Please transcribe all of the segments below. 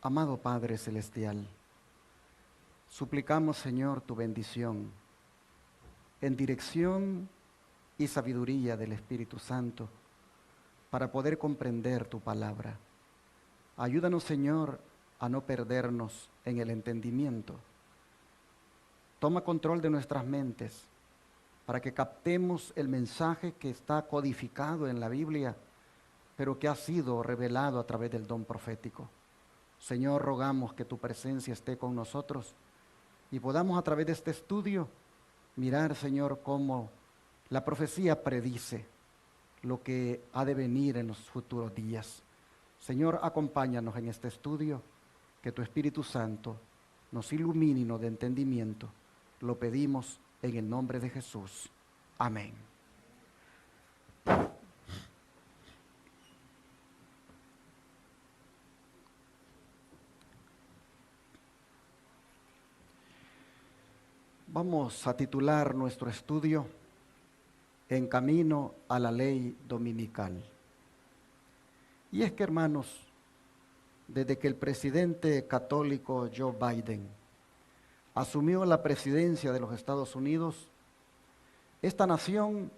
Amado Padre Celestial, suplicamos, Señor, tu bendición en dirección y sabiduría del Espíritu Santo para poder comprender tu palabra. Ayúdanos, Señor, a no perdernos en el entendimiento. Toma control de nuestras mentes para que captemos el mensaje que está codificado en la Biblia, pero que ha sido revelado a través del don profético. Señor, rogamos que tu presencia esté con nosotros y podamos a través de este estudio mirar, Señor, cómo la profecía predice lo que ha de venir en los futuros días. Señor, acompáñanos en este estudio, que tu Espíritu Santo nos ilumine y nos dé entendimiento. Lo pedimos en el nombre de Jesús. Amén. Vamos a titular nuestro estudio En camino a la ley dominical. Y es que, hermanos, desde que el presidente católico Joe Biden asumió la presidencia de los Estados Unidos, esta nación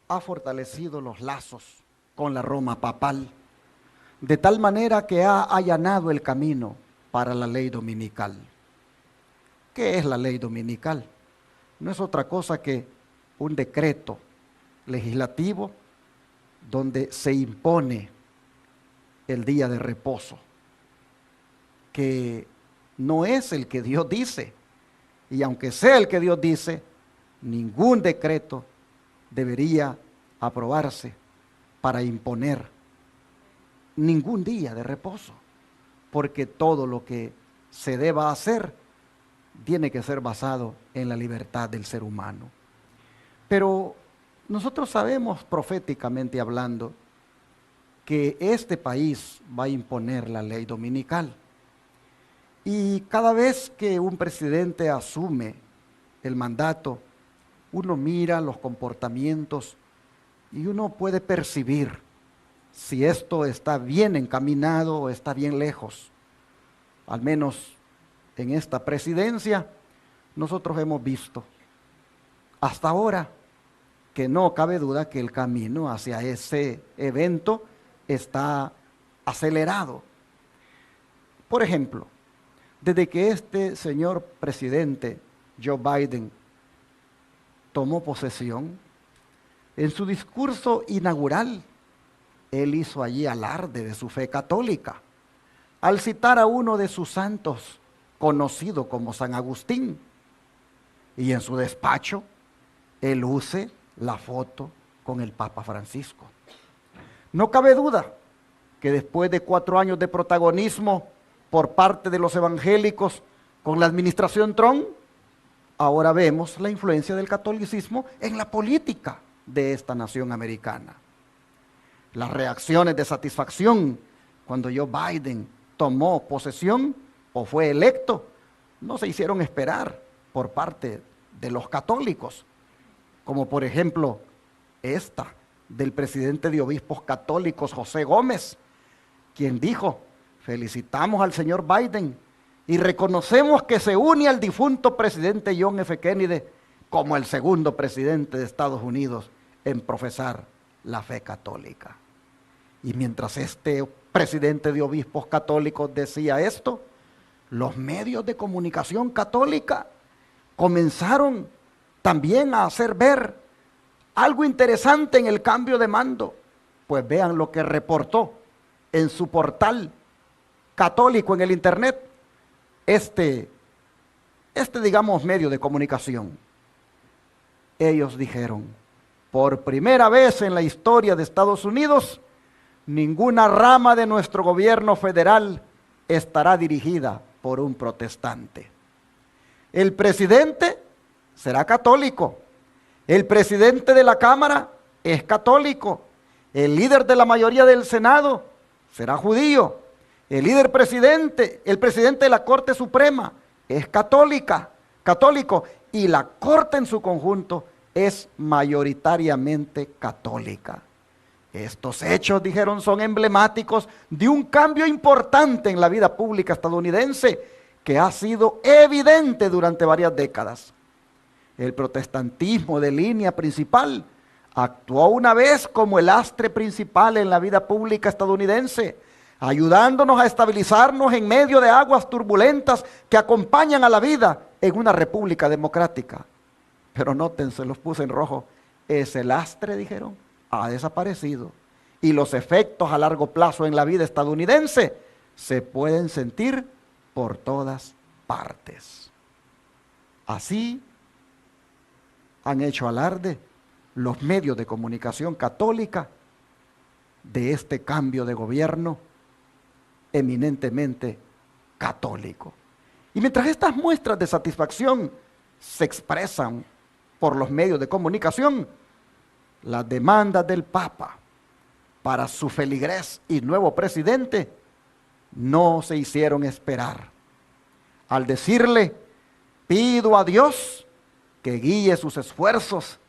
ha fortalecido los lazos con la Roma papal, de tal manera que ha allanado el camino para la ley dominical. ¿Qué es la ley dominical? No es otra cosa que un decreto legislativo donde se impone el día de reposo, que no es el que Dios dice, y aunque sea el que Dios dice, ningún decreto debería aprobarse para imponer ningún día de reposo, porque todo lo que se deba hacer tiene que ser basado en la libertad del ser humano. Pero nosotros sabemos, proféticamente hablando, que este país va a imponer la ley dominical. Y cada vez que un presidente asume el mandato, uno mira los comportamientos y uno puede percibir si esto está bien encaminado o está bien lejos. Al menos en esta presidencia, nosotros hemos visto hasta ahora que no cabe duda que el camino hacia ese evento está acelerado. Por ejemplo, desde que este señor presidente, Joe Biden, tomó posesión, en su discurso inaugural, él hizo allí alarde de su fe católica, al citar a uno de sus santos, conocido como San Agustín, y en su despacho, él luce la foto con el Papa Francisco. No cabe duda que después de 4 años de protagonismo por parte de los evangélicos con la administración Trump, ahora vemos la influencia del catolicismo en la política de esta nación americana. Las reacciones de satisfacción cuando Joe Biden tomó posesión o fue electo no se hicieron esperar por parte de los católicos, como por ejemplo esta del presidente de obispos católicos, José Gómez, quien dijo: felicitamos al señor Biden y reconocemos que se une al difunto presidente John F. Kennedy como el segundo presidente de Estados Unidos en profesar la fe católica. Y mientras este presidente de obispos católicos decía esto, los medios de comunicación católica comenzaron también a hacer ver algo interesante en el cambio de mando. Pues vean lo que reportó en su portal católico en el internet este digamos medio de comunicación. Ellos dijeron: por primera vez en la historia de Estados Unidos, ninguna rama de nuestro gobierno federal estará dirigida por un protestante. El presidente será católico, el presidente de la Cámara es católico, el líder de la mayoría del Senado será judío, el presidente de la Corte Suprema es católico, y la Corte en su conjunto es mayoritariamente católica. Estos hechos, dijeron, son emblemáticos de un cambio importante en la vida pública estadounidense que ha sido evidente durante varias décadas. El protestantismo de línea principal actuó una vez como el lastre principal en la vida pública estadounidense, ayudándonos a estabilizarnos en medio de aguas turbulentas que acompañan a la vida en una república democrática. Pero noten, se los puse en rojo, ese lastre, dijeron, ha desaparecido. Y los efectos a largo plazo en la vida estadounidense se pueden sentir por todas partes. Así han hecho alarde los medios de comunicación católica de este cambio de gobierno eminentemente católico. Y mientras estas muestras de satisfacción se expresan por los medios de comunicación, las demandas del Papa para su feligrés y nuevo presidente no se hicieron esperar. Al decirle, pido a Dios que guíe sus esfuerzos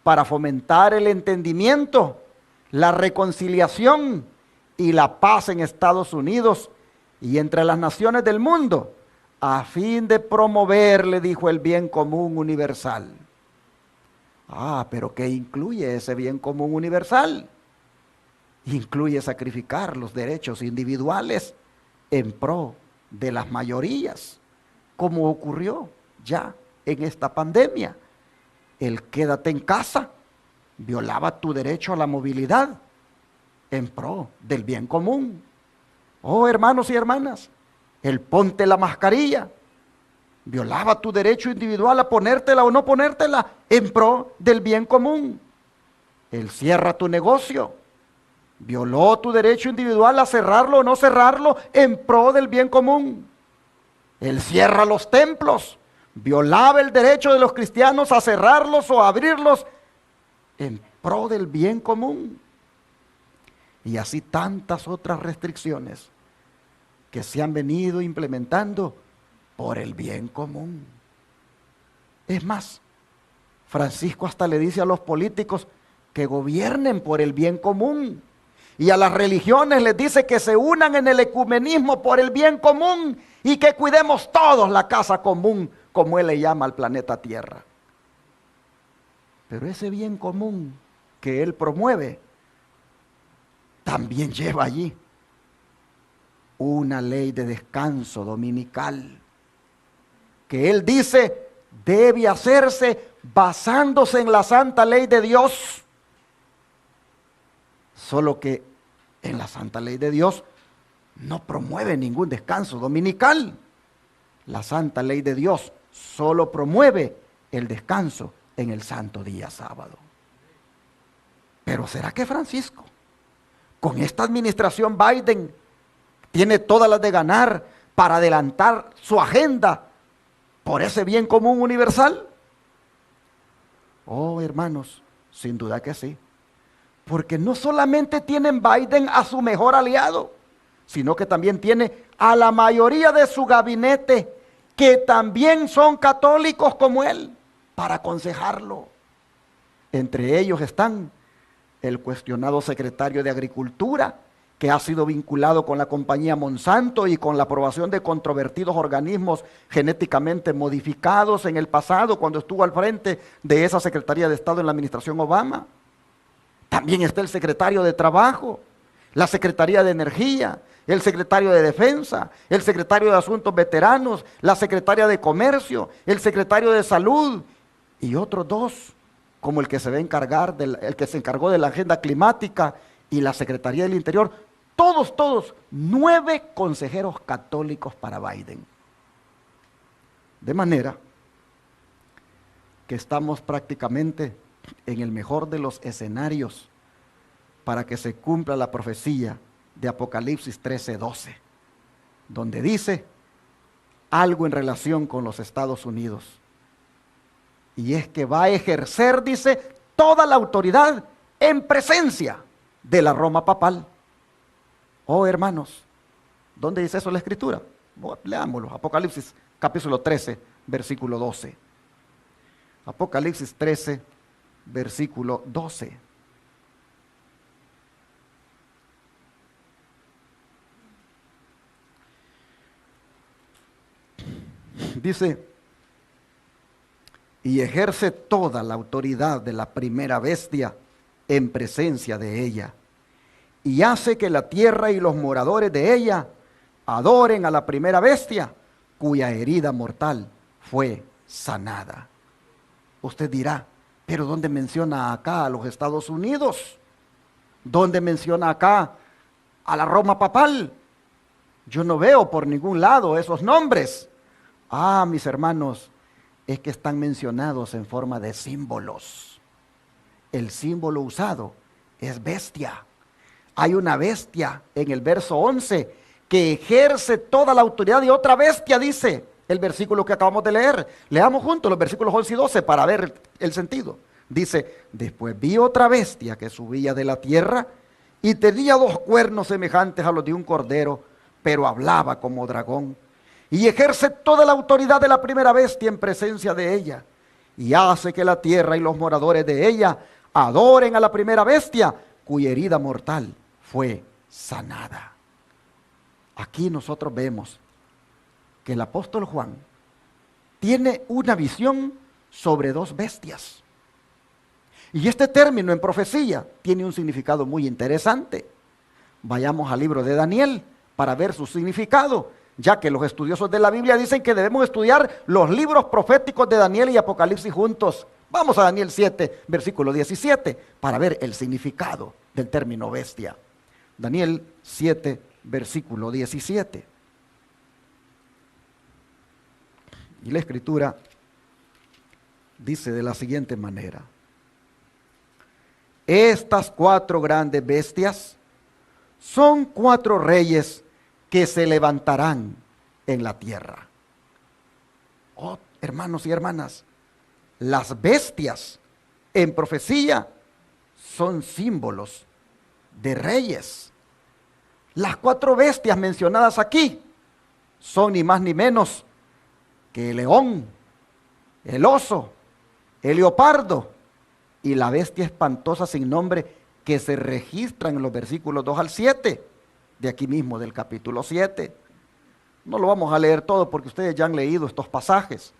para fomentar el entendimiento, la reconciliación y la paz en Estados Unidos y entre las naciones del mundo, a fin de promover, le dijo, el bien común universal. Pero ¿qué incluye ese bien común universal? Incluye sacrificar los derechos individuales en pro de las mayorías, como ocurrió ya en esta pandemia. El quédate en casa violaba tu derecho a la movilidad en pro del bien común. Hermanos y hermanas, el ponte la mascarilla violaba tu derecho individual a ponértela o no ponértela en pro del bien común. El cierra tu negocio violó tu derecho individual a cerrarlo o no cerrarlo en pro del bien común. El cierra los templos violaba el derecho de los cristianos a cerrarlos o a abrirlos en pro del bien común. Y así tantas otras restricciones que se han venido implementando por el bien común. Es más, Francisco hasta le dice a los políticos que gobiernen por el bien común. Y a las religiones les dice que se unan en el ecumenismo por el bien común y que cuidemos todos la casa común, como él le llama al planeta Tierra. Pero ese bien común que él promueve también lleva allí una ley de descanso dominical que él dice debe hacerse basándose en la santa ley de Dios. Solo que en la santa ley de Dios no promueve ningún descanso dominical. La santa ley de Dios solo promueve el descanso en el santo día sábado. Pero ¿será que Francisco, con esta administración Biden, tiene todas las de ganar para adelantar su agenda por ese bien común universal? Hermanos, sin duda que sí. Porque no solamente tienen Biden a su mejor aliado, sino que también tiene a la mayoría de su gabinete, que también son católicos como él, para aconsejarlo. Entre ellos están el cuestionado secretario de Agricultura, que ha sido vinculado con la compañía Monsanto y con la aprobación de controvertidos organismos genéticamente modificados en el pasado, cuando estuvo al frente de esa Secretaría de Estado en la administración Obama. También está el secretario de Trabajo, la Secretaría de Energía, el secretario de Defensa, el secretario de Asuntos Veteranos, la secretaria de Comercio, el secretario de Salud y otros dos, como el que se encargó de la agenda climática y la Secretaría del Interior. Todos, 9 consejeros católicos para Biden. De manera que estamos prácticamente en el mejor de los escenarios para que se cumpla la profecía de Apocalipsis 13:12, donde dice algo en relación con los Estados Unidos. Y es que va a ejercer, dice, toda la autoridad en presencia de la Roma papal. Hermanos, ¿dónde dice eso la Escritura? Leámoslo, Apocalipsis capítulo 13, versículo 12. Apocalipsis 13, versículo 12. Dice, y ejerce toda la autoridad de la primera bestia en presencia de ella, y hace que la tierra y los moradores de ella adoren a la primera bestia, cuya herida mortal fue sanada. Usted dirá, pero ¿dónde menciona acá a los Estados Unidos? ¿Dónde menciona acá a la Roma papal? Yo no veo por ningún lado esos nombres. Ah, mis hermanos, es que están mencionados en forma de símbolos. El símbolo usado es bestia. Hay una bestia en el verso 11 que ejerce toda la autoridad de otra bestia, dice el versículo que acabamos de leer. Leamos juntos los versículos 11 y 12 para ver el sentido. Dice, después vi otra bestia que subía de la tierra y tenía 2 cuernos semejantes a los de un cordero, pero hablaba como dragón. Y ejerce toda la autoridad de la primera bestia en presencia de ella. Y hace que la tierra y los moradores de ella adoren a la primera bestia, cuya herida mortal fue sanada. Aquí nosotros vemos que el apóstol Juan tiene una visión sobre 2 bestias. Y este término en profecía tiene un significado muy interesante. Vayamos al libro de Daniel para ver su significado, ya que los estudiosos de la Biblia dicen que debemos estudiar los libros proféticos de Daniel y Apocalipsis juntos. Vamos a Daniel 7, versículo 17, para ver el significado del término bestia. Daniel 7, versículo 17. Y la escritura dice de la siguiente manera: estas 4 grandes bestias son 4 reyes que se levantarán en la tierra. Oh, hermanos y hermanas, las bestias en profecía son símbolos de reyes. Las 4 bestias mencionadas aquí son ni más ni menos que el león, el oso, el leopardo y la bestia espantosa sin nombre que se registran en los versículos 2 al 7 de aquí mismo del capítulo 7. No lo vamos a leer todo porque ustedes ya han leído estos pasajes.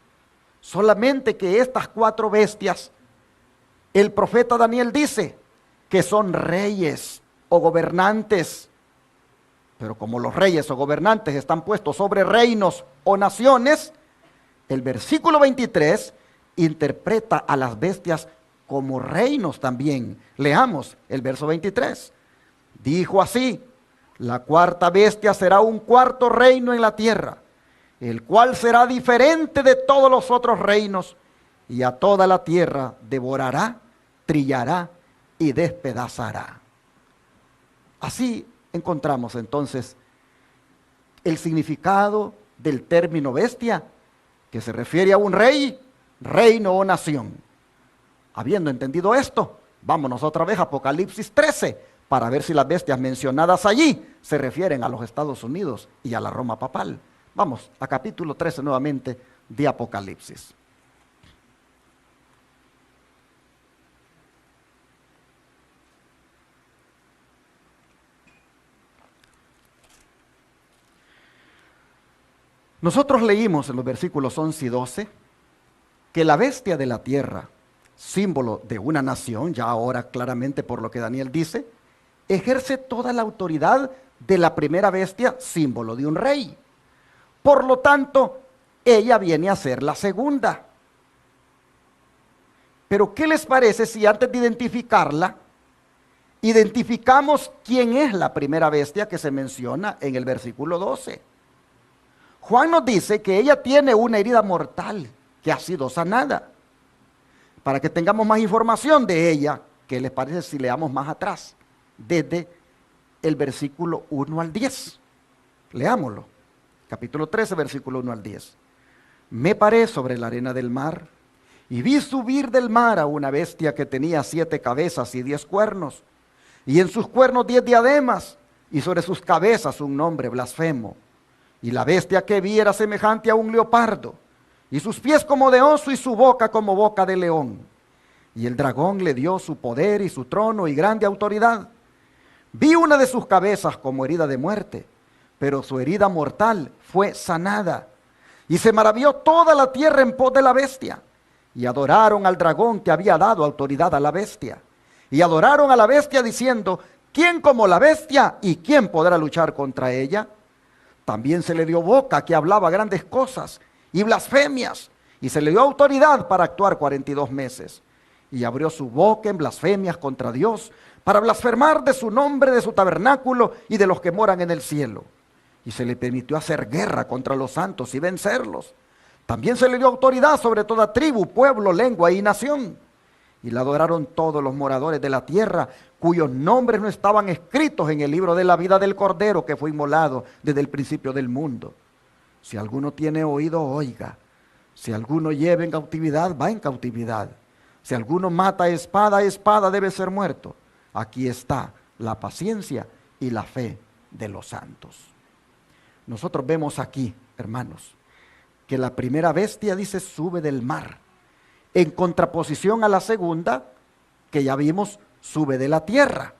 Solamente que estas 4 bestias, el profeta Daniel dice que son reyes o gobernantes. Pero como los reyes o gobernantes están puestos sobre reinos o naciones, el versículo 23 interpreta a las bestias como reinos también. Leamos el verso 23. Dijo así: la 4ª bestia será un 4º reino en la tierra, el cual será diferente de todos los otros reinos, y a toda la tierra devorará, trillará y despedazará. Así encontramos entonces el significado del término bestia, que se refiere a un rey, reino o nación. Habiendo entendido esto, vámonos otra vez a Apocalipsis 13, para ver si las bestias mencionadas allí se refieren a los Estados Unidos y a la Roma papal. Vamos a capítulo 13 nuevamente de Apocalipsis. Nosotros leímos en los versículos 11 y 12 que la bestia de la tierra, símbolo de una nación, ya ahora claramente por lo que Daniel dice, ejerce toda la autoridad de la primera bestia, símbolo de un rey. Por lo tanto, ella viene a ser la segunda. Pero ¿qué les parece si antes de identificarla, identificamos quién es la primera bestia que se menciona en el versículo 12? Juan nos dice que ella tiene una herida mortal que ha sido sanada. Para que tengamos más información de ella, ¿qué les parece si leamos más atrás? Desde el versículo 1 al 10. Leámoslo. Capítulo 13, versículo 1 al 10. Me paré sobre la arena del mar y vi subir del mar a una bestia que tenía 7 cabezas y 10 cuernos, y en sus cuernos 10 diademas, y sobre sus cabezas un nombre blasfemo. Y la bestia que vi era semejante a un leopardo, y sus pies como de oso y su boca como boca de león. Y el dragón le dio su poder y su trono y grande autoridad. Vi una de sus cabezas como herida de muerte, pero su herida mortal fue sanada. Y se maravilló toda la tierra en pos de la bestia. Y adoraron al dragón que había dado autoridad a la bestia. Y adoraron a la bestia diciendo: ¿quién como la bestia y quién podrá luchar contra ella? También se le dio boca que hablaba grandes cosas y blasfemias. Y se le dio autoridad para actuar 42 meses. Y abrió su boca en blasfemias contra Dios, para blasfemar de su nombre, de su tabernáculo y de los que moran en el cielo. Y se le permitió hacer guerra contra los santos y vencerlos. También se le dio autoridad sobre toda tribu, pueblo, lengua y nación. Y la adoraron todos los moradores de la tierra, cuyos nombres no estaban escritos en el libro de la vida del Cordero que fue inmolado desde el principio del mundo. Si alguno tiene oído, oiga. Si alguno lleva en cautividad, va en cautividad. Si alguno mata a espada debe ser muerto. Aquí está la paciencia y la fe de los santos. Nosotros vemos aquí, hermanos, que la primera bestia dice sube del mar, en contraposición a la segunda, que ya vimos, sube de la tierra.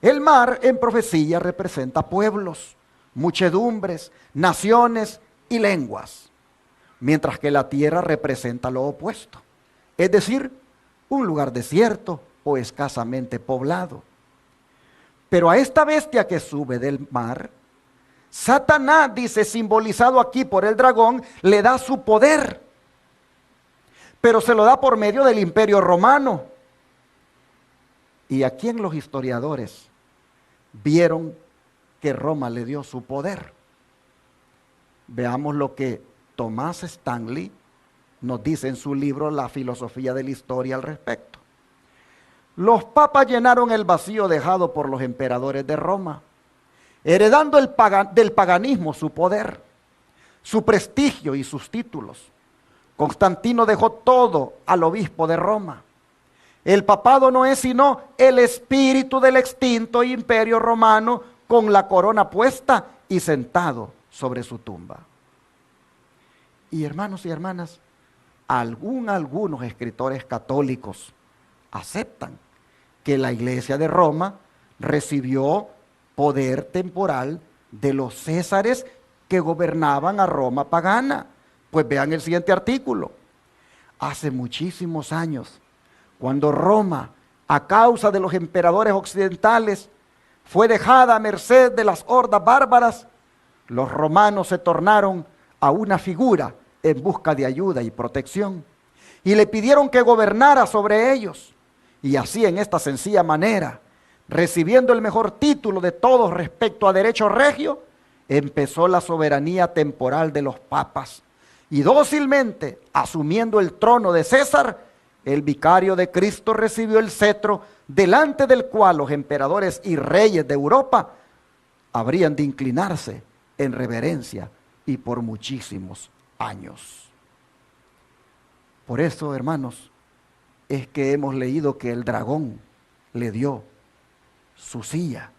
El mar en profecía representa pueblos, muchedumbres, naciones y lenguas, mientras que la tierra representa lo opuesto, es decir, un lugar desierto o escasamente poblado. Pero a esta bestia que sube del mar, Satanás, dice, simbolizado aquí por el dragón, le da su poder, pero se lo da por medio del Imperio Romano. ¿Y a quién los historiadores vieron que Roma le dio su poder? Veamos lo que Thomas Stanley nos dice en su libro La filosofía de la historia al respecto. Los papas llenaron el vacío dejado por los emperadores de Roma, heredando del paganismo su poder, su prestigio y sus títulos. Constantino dejó todo al obispo de Roma. El papado no es sino el espíritu del extinto imperio romano con la corona puesta y sentado sobre su tumba. Y hermanos y hermanas, algunos escritores católicos aceptan que la iglesia de Roma recibió poder temporal de los césares que gobernaban a Roma pagana. Pues vean el siguiente artículo. Hace muchísimos años, cuando Roma, a causa de los emperadores occidentales, fue dejada a merced de las hordas bárbaras, los romanos se tornaron a una figura en busca de ayuda y protección, y le pidieron que gobernara sobre ellos. Y así, en esta sencilla manera, recibiendo el mejor título de todos respecto a derecho regio, empezó la soberanía temporal de los papas. Y dócilmente, asumiendo el trono de César, el vicario de Cristo recibió el cetro, delante del cual los emperadores y reyes de Europa habrían de inclinarse en reverencia y por muchísimos años. Por eso, hermanos, es que hemos leído que el dragón le dio su silla,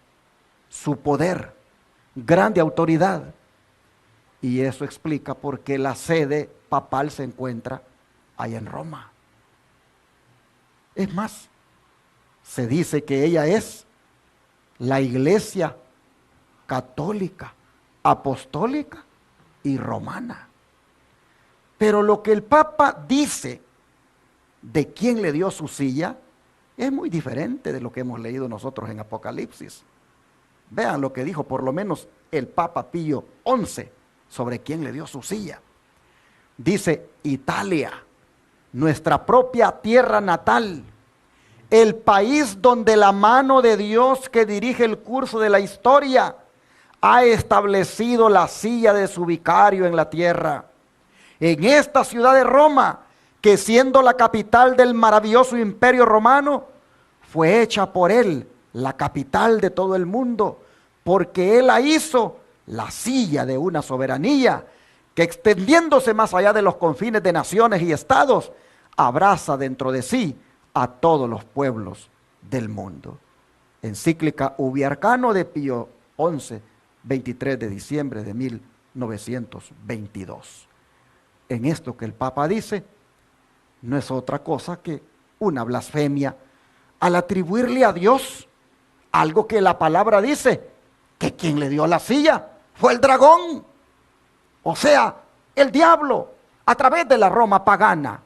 su poder, grande autoridad. Y eso explica por qué la sede papal se encuentra ahí en Roma. Es más, se dice que ella es la iglesia católica, apostólica y romana. Pero lo que el Papa dice de quién le dio su silla es muy diferente de lo que hemos leído nosotros en Apocalipsis. Vean lo que dijo por lo menos el Papa Pío XI sobre quién le dio su silla. Dice: Italia, nuestra propia tierra natal, el país donde la mano de Dios que dirige el curso de la historia ha establecido la silla de su vicario en la tierra. En esta ciudad de Roma, que siendo la capital del maravilloso imperio romano, fue hecha por él la capital de todo el mundo, porque él la hizo la silla de una soberanía que, extendiéndose más allá de los confines de naciones y estados, abraza dentro de sí a todos los pueblos del mundo. Encíclica Ubi Arcano de Pío XI, 23 de diciembre de 1922. En esto que el Papa dice, no es otra cosa que una blasfemia al atribuirle a Dios algo que la palabra dice, que quien le dio la silla fue el dragón. O sea, el diablo, a través de la Roma pagana.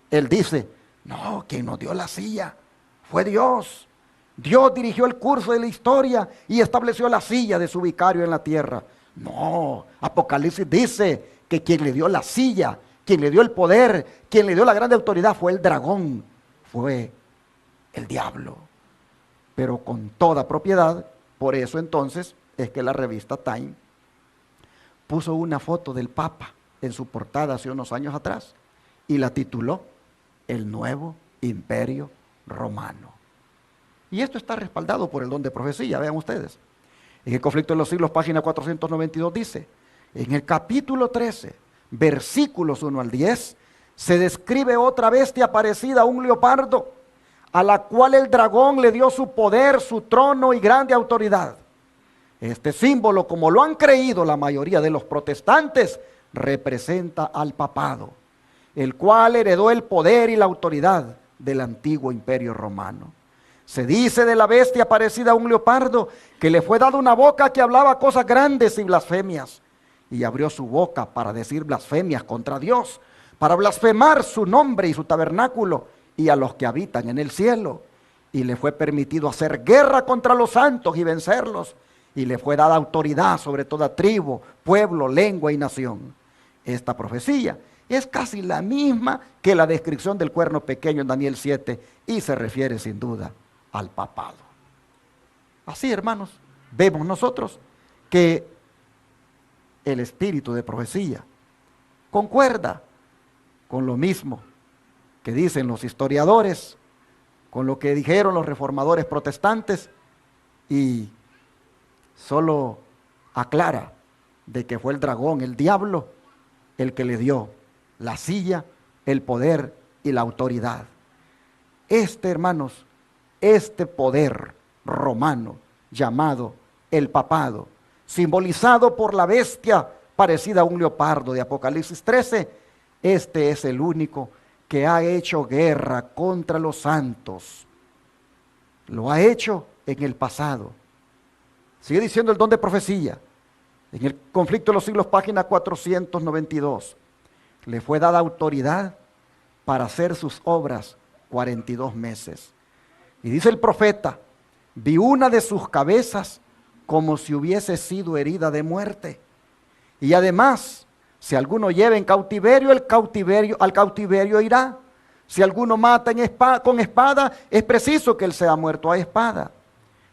Él dice, no, quien nos dio la silla fue Dios. Dios dirigió el curso de la historia y estableció la silla de su vicario en la tierra. No, Apocalipsis dice que quien le dio la silla, quien le dio el poder, quien le dio la grande autoridad fue el dragón, fue el diablo. Pero con toda propiedad, por eso entonces es que la revista Time puso una foto del Papa en su portada hace unos años atrás y la tituló El Nuevo Imperio Romano. Y esto está respaldado por el don de profecía, vean ustedes. En el Conflicto de los Siglos, página 492 dice, en el capítulo 13, versículos 1 al 10, se describe otra bestia parecida a un leopardo, a la cual el dragón le dio su poder, su trono y grande autoridad. Este símbolo, como lo han creído la mayoría de los protestantes, representa al papado, el cual heredó el poder y la autoridad del antiguo imperio romano. Se dice de la bestia parecida a un leopardo que le fue dada una boca que hablaba cosas grandes y blasfemias, y abrió su boca para decir blasfemias contra Dios, para blasfemar su nombre y su tabernáculo y a los que habitan en el cielo. Y le fue permitido hacer guerra contra los santos y vencerlos, y le fue dada autoridad sobre toda tribu, pueblo, lengua y nación. Esta profecía es casi la misma que la descripción del cuerno pequeño en Daniel 7 y se refiere sin duda al papado. Así, hermanos, vemos nosotros que el espíritu de profecía concuerda con lo mismo que dicen los historiadores, con lo que dijeron los reformadores protestantes, y solo aclara de que fue el dragón, el diablo, el que le dio la silla, el poder y la autoridad. Hermanos, este poder romano llamado el papado, simbolizado por la bestia parecida a un leopardo de Apocalipsis 13, este es el único que ha hecho guerra contra los santos. Lo ha hecho en el pasado. Sigue diciendo el don de profecía. En el Conflicto de los Siglos, página 492, le fue dada autoridad para hacer sus obras 42 meses. Y dice el profeta, vi una de sus cabezas como si hubiese sido herida de muerte. Y además, si alguno lleva en cautiverio, al cautiverio irá. Si alguno mata con espada, es preciso que él sea muerto a espada.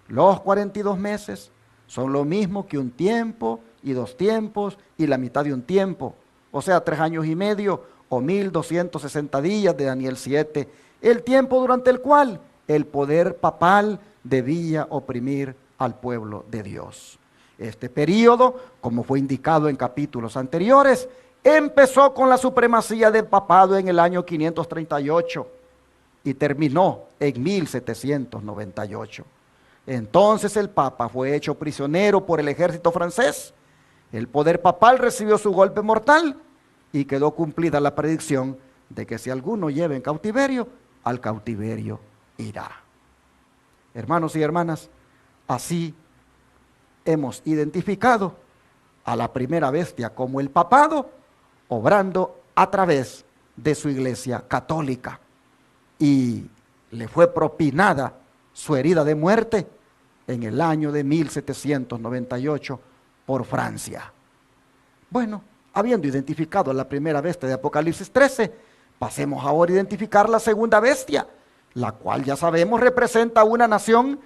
Los 42 meses son lo mismo que un tiempo y 2 tiempos y la mitad de un tiempo. O sea, 3 años y medio o 1260 días de Daniel 7. El tiempo durante el cual el poder papal debía oprimir al pueblo de Dios. Este periodo, como fue indicado en capítulos anteriores, empezó con la supremacía del papado en el año 538 y terminó en 1798. Entonces el papa fue hecho prisionero por el ejército francés. El poder papal recibió su golpe mortal y quedó cumplida la predicción de que si alguno lleva en cautiverio, al cautiverio irá. Hermanos y hermanas, así hemos identificado a la primera bestia como el papado, obrando a través de su iglesia católica. Y le fue propinada su herida de muerte en el año de 1798 por Francia. Bueno, habiendo identificado a la primera bestia de Apocalipsis 13, pasemos ahora a identificar la segunda bestia, la cual ya sabemos representa una nación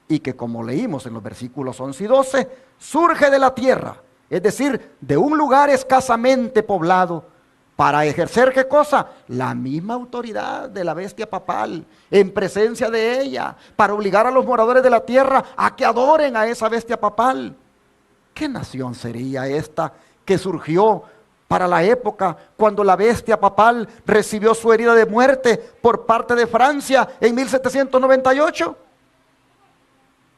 y que, como leímos en los versículos 11 y 12, surge de la tierra, es decir, de un lugar escasamente poblado, para ejercer ¿qué cosa? La misma autoridad de la bestia papal, en presencia de ella, para obligar a los moradores de la tierra a que adoren a esa bestia papal. ¿Qué nación sería esta que surgió para la época cuando la bestia papal recibió su herida de muerte por parte de Francia en 1798?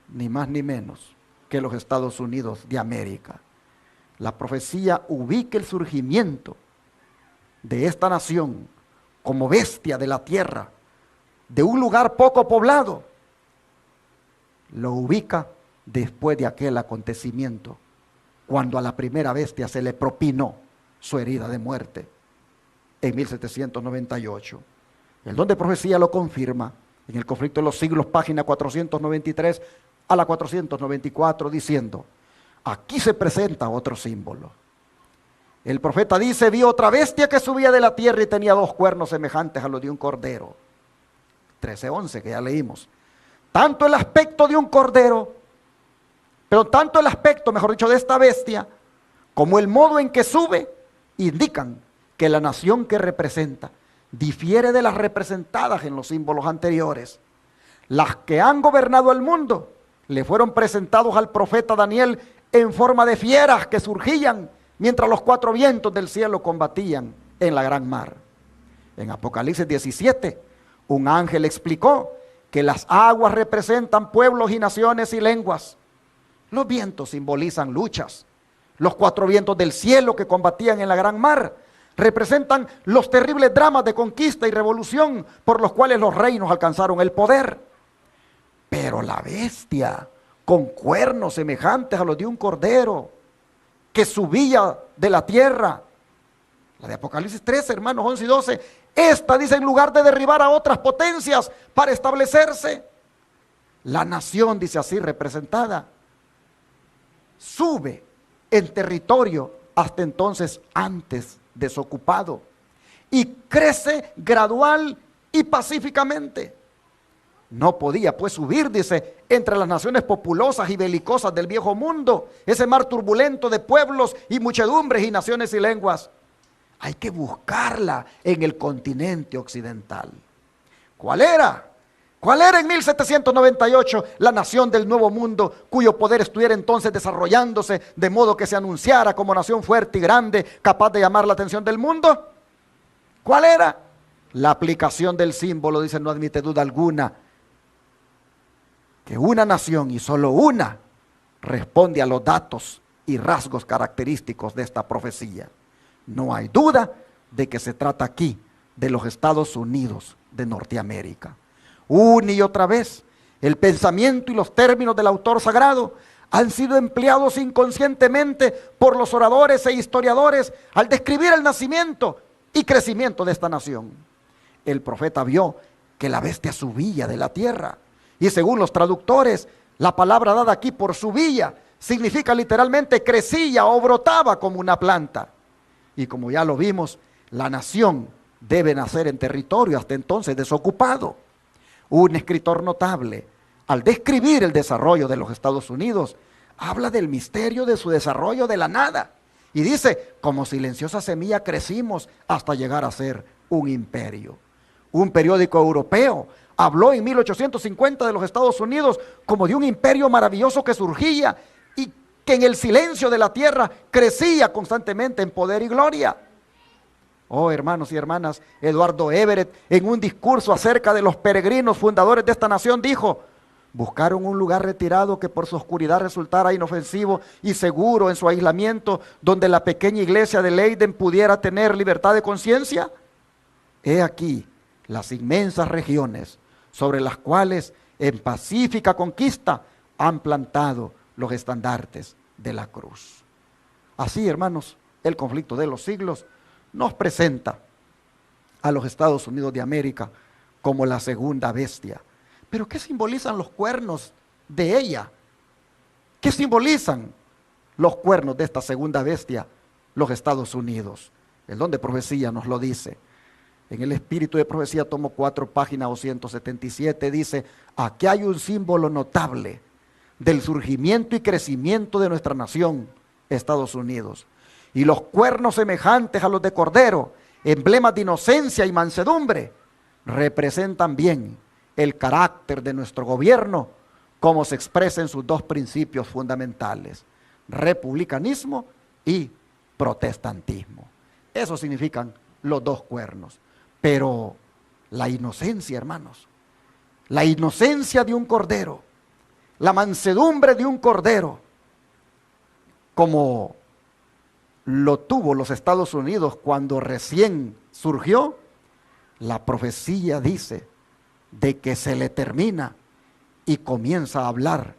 Ni más ni menos que los Estados Unidos de América. La profecía ubica el surgimiento de esta nación como bestia de la tierra, de un lugar poco poblado. Lo ubica después de aquel acontecimiento, cuando a la primera bestia se le propinó su herida de muerte en 1798. El don de profecía lo confirma en el conflicto de los siglos, página 493 a la 494, diciendo, aquí se presenta otro símbolo. El profeta dice, vi otra bestia que subía de la tierra y tenía 2 cuernos semejantes a los de un cordero. 13:11, que ya leímos. Tanto el aspecto de un cordero, pero tanto el aspecto, mejor dicho, de esta bestia, como el modo en que sube, indican que la nación que representa difiere de las representadas en los símbolos anteriores. Las que han gobernado el mundo le fueron presentados al profeta Daniel en forma de fieras que surgían mientras los 4 vientos del cielo combatían en la gran mar. En Apocalipsis 17, un ángel explicó que las aguas representan pueblos y naciones y lenguas. Los vientos simbolizan luchas. Los 4 vientos del cielo que combatían en la gran mar representan los terribles dramas de conquista y revolución por los cuales los reinos alcanzaron el poder. Pero la bestia, con cuernos semejantes a los de un cordero, que subía de la tierra, la de Apocalipsis 13, hermanos, 11 y 12, esta dice, en lugar de derribar a otras potencias para establecerse, la nación, dice así, representada, sube en territorio hasta entonces antes desocupado y crece gradual y pacíficamente. No podía pues subir, dice, entre las naciones populosas y belicosas del viejo mundo, ese mar turbulento de pueblos y muchedumbres y naciones y lenguas. Hay que buscarla en el continente occidental. ¿Cuál era? ¿Cuál era en 1798 la nación del Nuevo Mundo cuyo poder estuviera entonces desarrollándose de modo que se anunciara como nación fuerte y grande, capaz de llamar la atención del mundo? ¿Cuál era? La aplicación del símbolo, dice, no admite duda alguna, que una nación y solo una responde a los datos y rasgos característicos de esta profecía. No hay duda de que se trata aquí de los Estados Unidos de Norteamérica. Una y otra vez, el pensamiento y los términos del autor sagrado han sido empleados inconscientemente por los oradores e historiadores al describir el nacimiento y crecimiento de esta nación. El profeta vio que la bestia subía de la tierra, y según los traductores, la palabra dada aquí por subía significa literalmente crecía o brotaba como una planta. Y como ya lo vimos, la nación debe nacer en territorio hasta entonces desocupado. Un escritor notable, al describir el desarrollo de los Estados Unidos, habla del misterio de su desarrollo de la nada. Y dice, como silenciosa semilla crecimos hasta llegar a ser un imperio. Un periódico europeo habló en 1850 de los Estados Unidos como de un imperio maravilloso que surgía y que en el silencio de la tierra crecía constantemente en poder y gloria. Oh, hermanos y hermanas, Eduardo Everett, en un discurso acerca de los peregrinos fundadores de esta nación, dijo: buscaron un lugar retirado que por su oscuridad resultara inofensivo y seguro en su aislamiento, donde la pequeña iglesia de Leiden pudiera tener libertad de conciencia. He aquí las inmensas regiones sobre las cuales en pacífica conquista han plantado los estandartes de la cruz. Así, hermanos, el conflicto de los siglos nos presenta a los Estados Unidos de América como la segunda bestia. ¿Pero qué simbolizan los cuernos de ella? ¿Qué simbolizan los cuernos de esta segunda bestia? Los Estados Unidos. El don de profecía nos lo dice. En el Espíritu de Profecía, tomo 4, página 277, dice: aquí hay un símbolo notable del surgimiento y crecimiento de nuestra nación, Estados Unidos. Y los cuernos semejantes a los de cordero, emblemas de inocencia y mansedumbre, representan bien el carácter de nuestro gobierno, como se expresa en sus dos principios fundamentales: republicanismo y protestantismo. Eso significan los dos cuernos. Pero la inocencia, hermanos, la inocencia de un cordero, la mansedumbre de un cordero, como lo tuvo los Estados Unidos cuando recién surgió, la profecía dice de que se le termina y comienza a hablar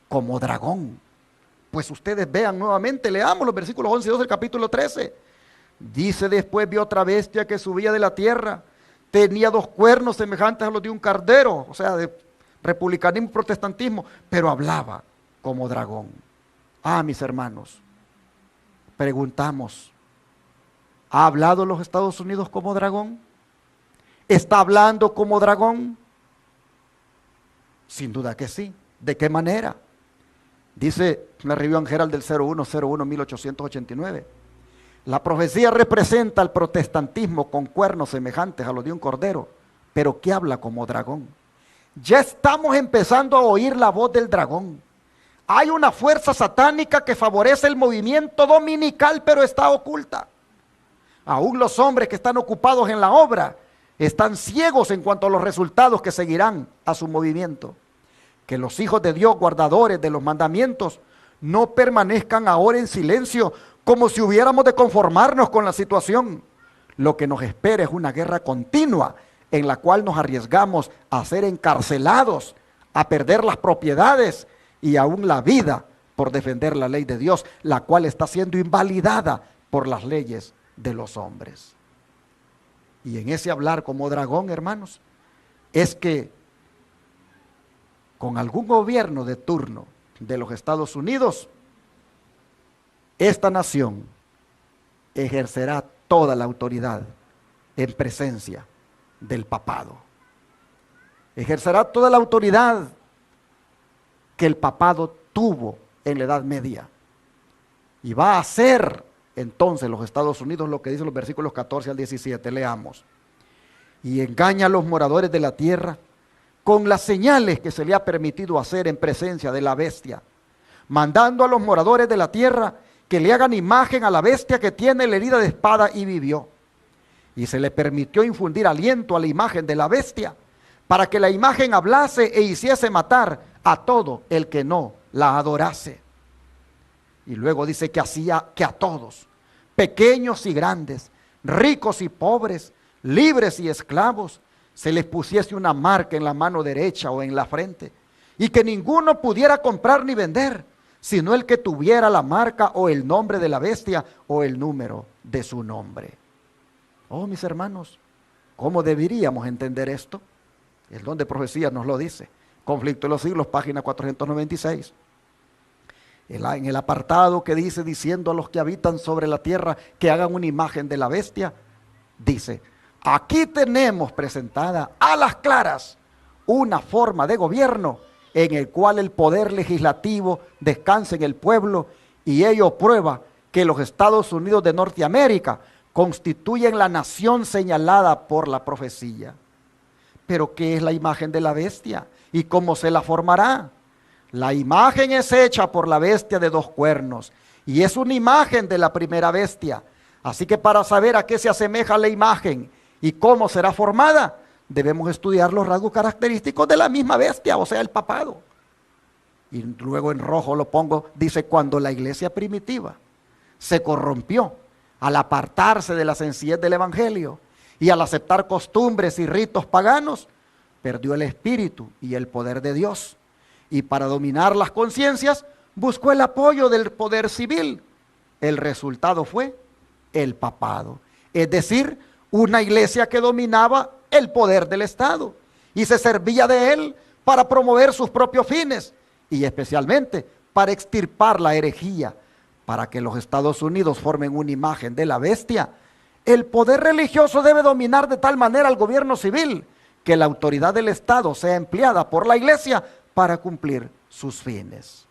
como dragón. Pues ustedes vean nuevamente, leamos los versículos 11 y 12 del capítulo 13. Dice: después vi otra bestia que subía de la tierra. Tenía 2 cuernos semejantes a los de un cardero, o sea, de republicanismo y protestantismo, pero hablaba como dragón. Ah, mis hermanos, preguntamos, ¿ha hablado los Estados Unidos como dragón? ¿Está hablando como dragón? Sin duda que sí. ¿De qué manera? Dice la Review and Herald del 01/01/1889. La profecía representa al protestantismo con cuernos semejantes a los de un cordero, pero que habla como dragón. Ya estamos empezando a oír la voz del dragón. Hay una fuerza satánica que favorece el movimiento dominical, pero está oculta. Aún los hombres que están ocupados en la obra están ciegos en cuanto a los resultados que seguirán a su movimiento. Que los hijos de Dios, guardadores de los mandamientos, no permanezcan ahora en silencio como si hubiéramos de conformarnos con la situación. Lo que nos espera es una guerra continua en la cual nos arriesgamos a ser encarcelados, a perder las propiedades y aún la vida por defender la ley de Dios, la cual está siendo invalidada por las leyes de los hombres. Y en ese hablar como dragón, hermanos, es que con algún gobierno de turno de los Estados Unidos, esta nación ejercerá toda la autoridad en presencia del papado. Ejercerá toda la autoridad que el papado tuvo en la Edad Media. Y va a hacer entonces los Estados Unidos lo que dicen los versículos 14 al 17, leamos. Y engaña a los moradores de la tierra con las señales que se le ha permitido hacer en presencia de la bestia, mandando a los moradores de la tierra que le hagan imagen a la bestia que tiene la herida de espada y vivió. Y se le permitió infundir aliento a la imagen de la bestia, para que la imagen hablase e hiciese matar a todo el que no la adorase. Y luego dice que hacía que a todos, pequeños y grandes, ricos y pobres, libres y esclavos, se les pusiese una marca en la mano derecha o en la frente, y que ninguno pudiera comprar ni vender, sino el que tuviera la marca o el nombre de la bestia o el número de su nombre. Oh, mis hermanos, ¿cómo deberíamos entender esto? El don de profecía nos lo dice. Conflicto de los siglos, página 496. En el apartado que dice, diciendo a los que habitan sobre la tierra que hagan una imagen de la bestia, dice: aquí tenemos presentada a las claras una forma de gobierno en el cual el poder legislativo descansa en el pueblo, y ello prueba que los Estados Unidos de Norteamérica constituyen la nación señalada por la profecía. Pero ¿qué es la imagen de la bestia? ¿Y cómo se la formará? La imagen es hecha por la bestia de 2 cuernos, y es una imagen de la primera bestia. Así que para saber a qué se asemeja la imagen y cómo será formada, debemos estudiar los rasgos característicos de la misma bestia, o sea, el papado. Y luego en rojo lo pongo, dice: cuando la iglesia primitiva se corrompió al apartarse de la sencillez del evangelio y al aceptar costumbres y ritos paganos, perdió el espíritu y el poder de Dios. Y para dominar las conciencias, buscó el apoyo del poder civil. El resultado fue el papado, es decir, una iglesia que dominaba el poder del Estado y se servía de él para promover sus propios fines, y especialmente para extirpar la herejía. Para que los Estados Unidos formen una imagen de la bestia, el poder religioso debe dominar de tal manera al gobierno civil que la autoridad del Estado sea empleada por la iglesia para cumplir sus fines.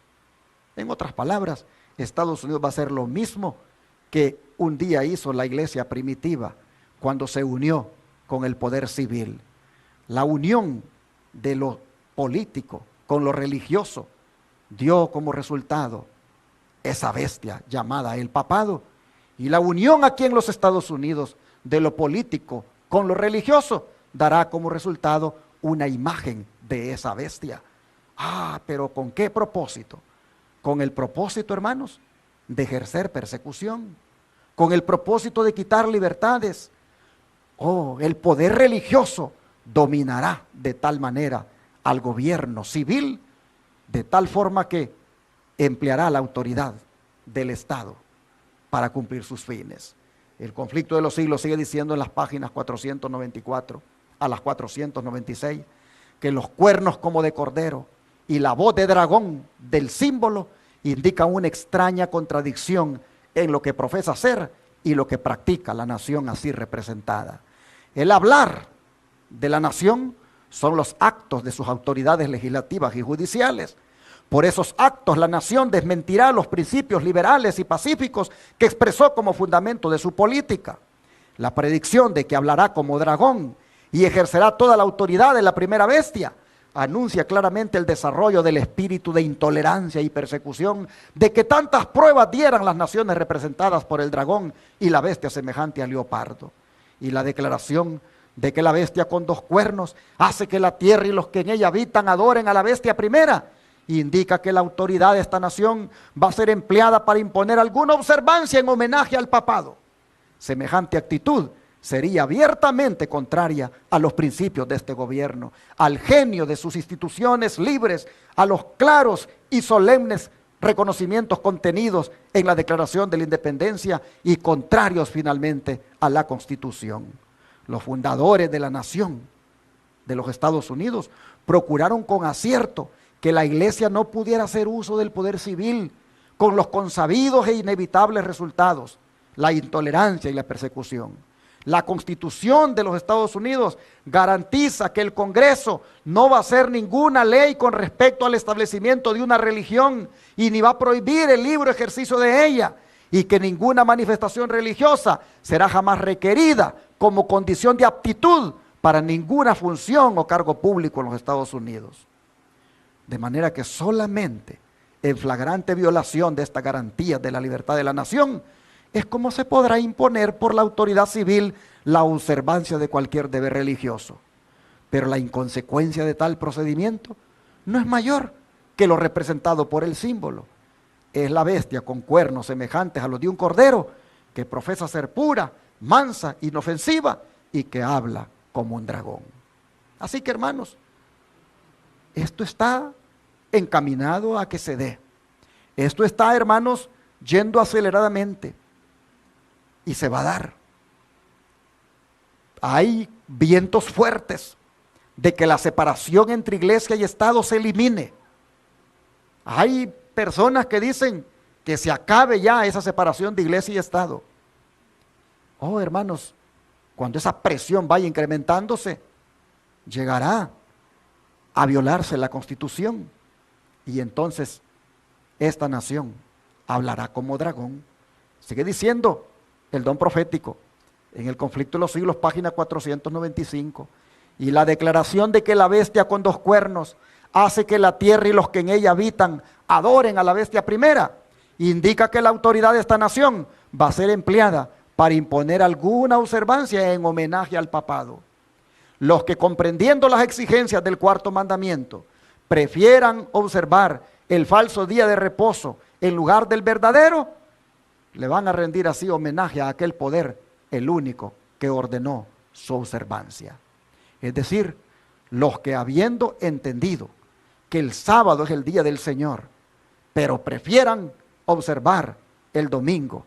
En otras palabras, Estados Unidos va a hacer lo mismo que un día hizo la iglesia primitiva cuando se unió con el poder civil. La unión de lo político con lo religioso dio como resultado esa bestia llamada el papado. Y la unión aquí en los Estados Unidos de lo político con lo religioso dará como resultado una imagen de esa bestia. Ah, pero ¿con qué propósito? Con el propósito, hermanos, de ejercer persecución, con el propósito de quitar libertades. Oh, el poder religioso dominará de tal manera al gobierno civil, de tal forma que empleará la autoridad del Estado para cumplir sus fines. El conflicto de los siglos sigue diciendo en las páginas 494 a las 496 que los cuernos como de cordero y la voz de dragón del símbolo indican una extraña contradicción en lo que profesa ser y lo que practica la nación así representada. El hablar de la nación son los actos de sus autoridades legislativas y judiciales. Por esos actos la nación desmentirá los principios liberales y pacíficos que expresó como fundamento de su política. La predicción de que hablará como dragón y ejercerá toda la autoridad de la primera bestia anuncia claramente el desarrollo del espíritu de intolerancia y persecución de que tantas pruebas dieran las naciones representadas por el dragón y la bestia semejante al leopardo. Y la declaración de que la bestia con dos cuernos hace que la tierra y los que en ella habitan adoren a la bestia primera, indica que la autoridad de esta nación va a ser empleada para imponer alguna observancia en homenaje al papado. Semejante actitud sería abiertamente contraria a los principios de este gobierno, al genio de sus instituciones libres, a los claros y solemnes reconocimientos contenidos en la Declaración de la Independencia y contrarios finalmente a la Constitución. Los fundadores de la nación de los Estados Unidos procuraron con acierto que la iglesia no pudiera hacer uso del poder civil, con los consabidos e inevitables resultados, la intolerancia y la persecución. La Constitución de los Estados Unidos garantiza que el Congreso no va a hacer ninguna ley con respecto al establecimiento de una religión y ni va a prohibir el libre ejercicio de ella, y que ninguna manifestación religiosa será jamás requerida como condición de aptitud para ninguna función o cargo público en los Estados Unidos. De manera que solamente en flagrante violación de esta garantía de la libertad de la nación es como se podrá imponer por la autoridad civil la observancia de cualquier deber religioso. Pero la inconsecuencia de tal procedimiento no es mayor que lo representado por el símbolo. Es la bestia con cuernos semejantes a los de un cordero, que profesa ser pura, mansa, inofensiva y que habla como un dragón. Así que, hermanos, esto está encaminado a que se dé. Esto está, hermanos, yendo aceleradamente y se va a dar. Hay vientos fuertes de que la separación entre iglesia y Estado se elimine. Hay personas que dicen que se acabe ya esa separación de iglesia y Estado. Oh, hermanos, cuando esa presión vaya incrementándose, llegará a violarse la Constitución, y entonces esta nación hablará como dragón. Sigue diciendo el don profético en el conflicto de los siglos, página 495, y la declaración de que la bestia con dos cuernos hace que la tierra y los que en ella habitan adoren a la bestia primera, indica que la autoridad de esta nación va a ser empleada para imponer alguna observancia en homenaje al papado. Los que, comprendiendo las exigencias del cuarto mandamiento, prefieran observar el falso día de reposo en lugar del verdadero, le van a rendir así homenaje a aquel poder, el único que ordenó su observancia. Es decir, los que, habiendo entendido que el sábado es el día del Señor, pero prefieran observar el domingo,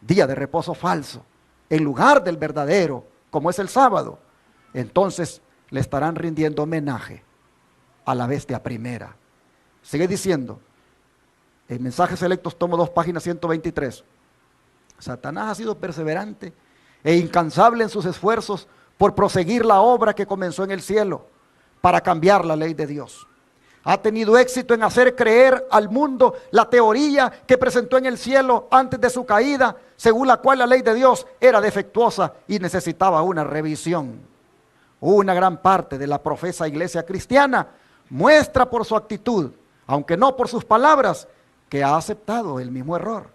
día de reposo falso, en lugar del verdadero, como es el sábado, entonces le estarán rindiendo homenaje a la bestia primera. Sigue diciendo, en Mensajes Selectos, tomo 2, página 123, Satanás ha sido perseverante e incansable en sus esfuerzos por proseguir la obra que comenzó en el cielo para cambiar la ley de Dios. Ha tenido éxito en hacer creer al mundo la teoría que presentó en el cielo antes de su caída, según la cual la ley de Dios era defectuosa y necesitaba una revisión. Una gran parte de la profesa iglesia cristiana muestra por su actitud, aunque no por sus palabras, que ha aceptado el mismo error.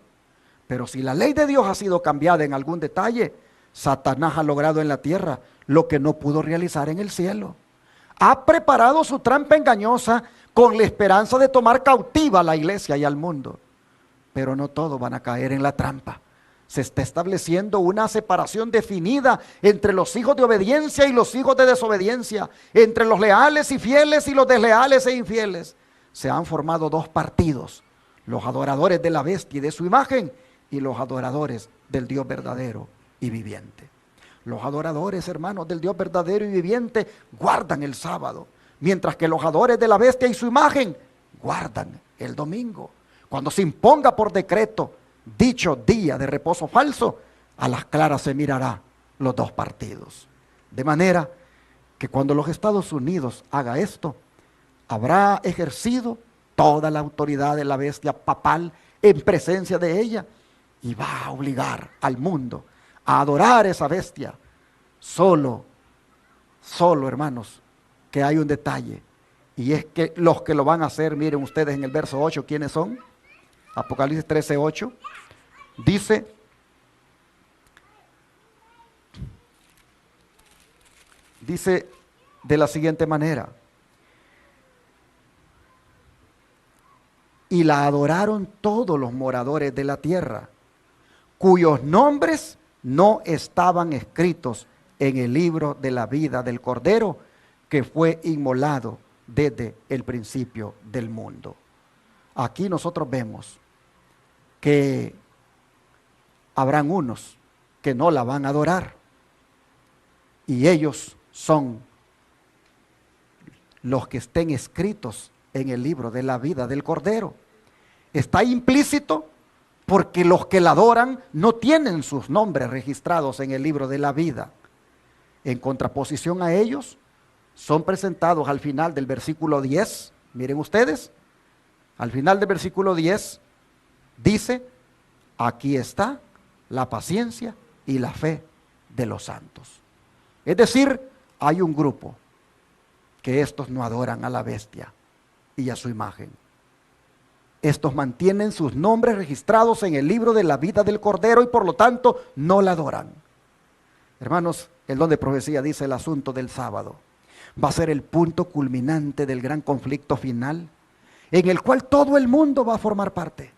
Pero si la ley de Dios ha sido cambiada en algún detalle, Satanás ha logrado en la tierra lo que no pudo realizar en el cielo. Ha preparado su trampa engañosa con la esperanza de tomar cautiva a la iglesia y al mundo. Pero no todos van a caer en la trampa. Se está estableciendo una separación definida entre los hijos de obediencia y los hijos de desobediencia, entre los leales y fieles y los desleales e infieles. Se han formado dos partidos, los adoradores de la bestia y de su imagen, y los adoradores del Dios verdadero y viviente. Los adoradores, hermanos, del Dios verdadero y viviente guardan el sábado, mientras que los adoradores de la bestia y su imagen guardan el domingo. Cuando se imponga por decreto dicho día de reposo falso, a las claras se mirará los dos partidos. De manera que cuando los Estados Unidos haga esto, habrá ejercido toda la autoridad de la bestia papal en presencia de ella y va a obligar al mundo a adorar esa bestia. Solo, hermanos, que hay un detalle, y es que los que lo van a hacer, miren ustedes en el verso 8, ¿quiénes son? Apocalipsis 13:8, dice de la siguiente manera: y la adoraron todos los moradores de la tierra, cuyos nombres no estaban escritos en el libro de la vida del Cordero, que fue inmolado desde el principio del mundo. Aquí nosotros vemos que habrán unos que no la van a adorar, y ellos son los que estén escritos en el libro de la vida del Cordero. Está implícito porque los que la adoran no tienen sus nombres registrados en el libro de la vida. En contraposición a ellos, son presentados al final del versículo 10, miren ustedes, al final del versículo 10, dice: aquí está la paciencia y la fe de los santos. Es decir, hay un grupo que estos no adoran a la bestia y a su imagen. Estos mantienen sus nombres registrados en el libro de la vida del Cordero y por lo tanto no la adoran. Hermanos, el don de profecía dice: el asunto del sábado va a ser el punto culminante del gran conflicto final, en el cual todo el mundo va a formar parte.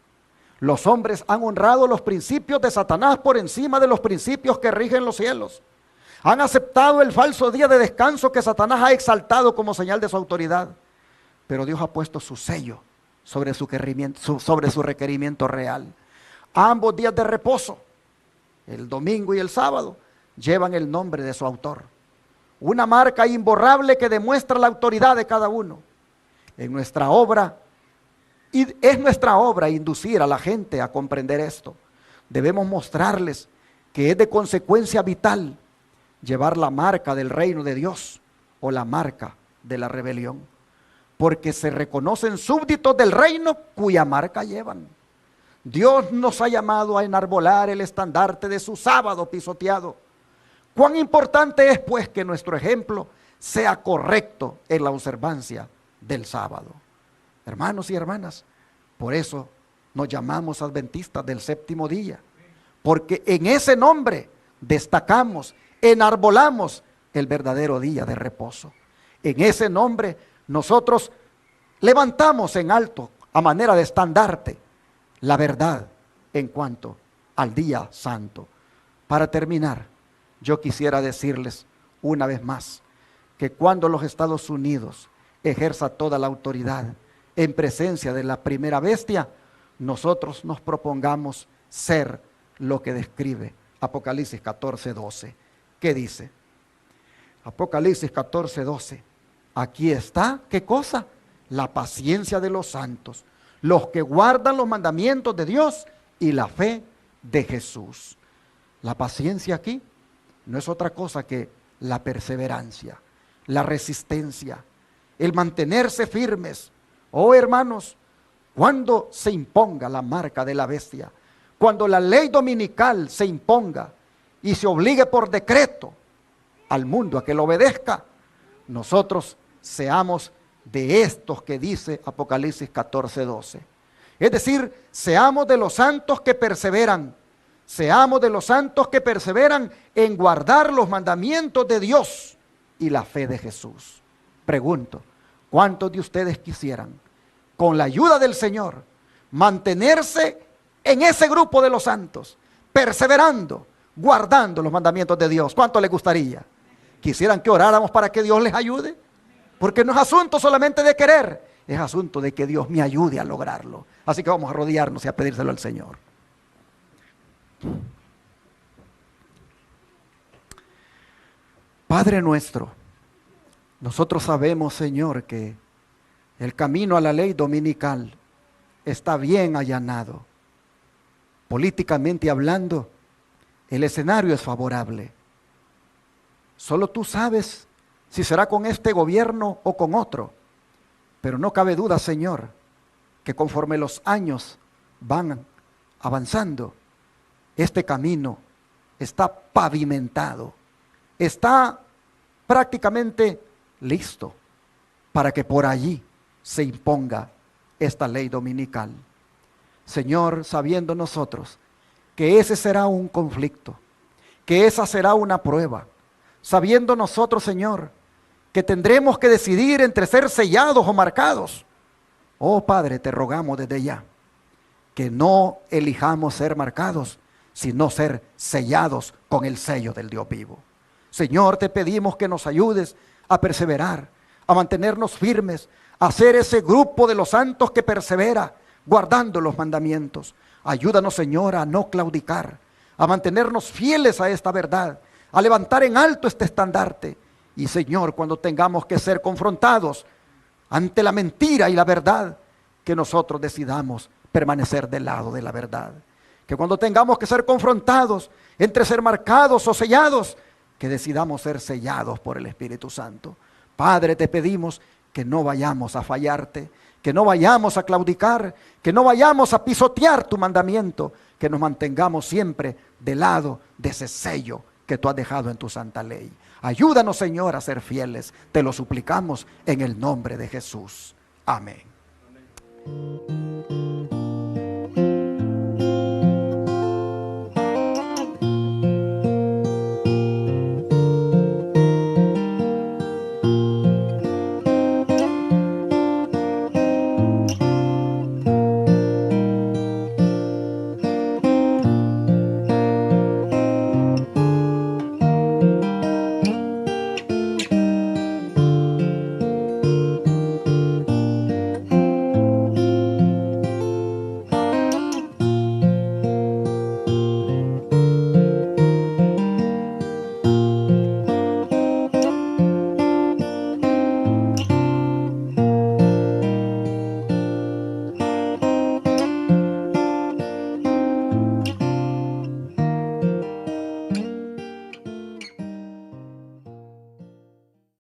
Los hombres han honrado los principios de Satanás por encima de los principios que rigen los cielos. Han aceptado el falso día de descanso que Satanás ha exaltado como señal de su autoridad. Pero Dios ha puesto su sello sobre su requerimiento real. Ambos días de reposo, el domingo y el sábado, llevan el nombre de su autor. Una marca imborrable que demuestra la autoridad de cada uno. Es nuestra obra inducir a la gente a comprender esto. Debemos mostrarles que es de consecuencia vital llevar la marca del reino de Dios o la marca de la rebelión, porque se reconocen súbditos del reino cuya marca llevan. Dios nos ha llamado a enarbolar el estandarte de su sábado pisoteado. Cuán importante es pues que nuestro ejemplo sea correcto en la observancia del sábado. Hermanos y hermanas, por eso nos llamamos adventistas del séptimo día, porque en ese nombre destacamos, enarbolamos el verdadero día de reposo. En ese nombre nosotros levantamos en alto, a manera de estandarte, la verdad en cuanto al día santo. Para terminar, yo quisiera decirles una vez más que cuando los Estados Unidos ejerza toda la autoridad en presencia de la primera bestia, nosotros nos propongamos ser lo que describe Apocalipsis 14:12. ¿Qué dice? Apocalipsis 14:12. Aquí está, ¿qué cosa? La paciencia de los santos, los que guardan los mandamientos de Dios y la fe de Jesús. La paciencia aquí no es otra cosa que la perseverancia, la resistencia, el mantenerse firmes. Oh hermanos, cuando se imponga la marca de la bestia, cuando la ley dominical se imponga y se obligue por decreto al mundo a que lo obedezca, nosotros seamos de estos que dice Apocalipsis 14:12. Es decir, seamos de los santos que perseveran, seamos de los santos que perseveran en guardar los mandamientos de Dios y la fe de Jesús. Pregunto, ¿cuántos de ustedes quisieran, con la ayuda del Señor, mantenerse en ese grupo de los santos, perseverando, guardando los mandamientos de Dios? ¿Cuánto les gustaría? ¿Quisieran que oráramos para que Dios les ayude? Porque no es asunto solamente de querer, es asunto de que Dios me ayude a lograrlo. Así que vamos a arrodillarnos y a pedírselo al Señor. Padre nuestro, nosotros sabemos, Señor, que el camino a la ley dominical está bien allanado. Políticamente hablando, el escenario es favorable. Solo tú sabes si será con este gobierno o con otro. Pero no cabe duda, Señor, que conforme los años van avanzando, este camino está pavimentado, está prácticamente listo para que por allí se imponga esta ley dominical. Señor, sabiendo nosotros que ese será un conflicto, que esa será una prueba, sabiendo nosotros, Señor, que tendremos que decidir entre ser sellados o marcados. Oh Padre, te rogamos desde ya que no elijamos ser marcados, sino ser sellados con el sello del Dios vivo. Señor, te pedimos que nos ayudes a perseverar, a mantenernos firmes, a ser ese grupo de los santos que persevera, guardando los mandamientos. Ayúdanos, Señor, a no claudicar, a mantenernos fieles a esta verdad, a levantar en alto este estandarte. Y Señor, cuando tengamos que ser confrontados ante la mentira y la verdad, que nosotros decidamos permanecer del lado de la verdad. Que cuando tengamos que ser confrontados entre ser marcados o sellados, que decidamos ser sellados por el Espíritu Santo. Padre, te pedimos que no vayamos a fallarte, que no vayamos a claudicar, que no vayamos a pisotear tu mandamiento, que nos mantengamos siempre del lado de ese sello que tú has dejado en tu santa ley. Ayúdanos, Señor, a ser fieles. Te lo suplicamos en el nombre de Jesús. Amén.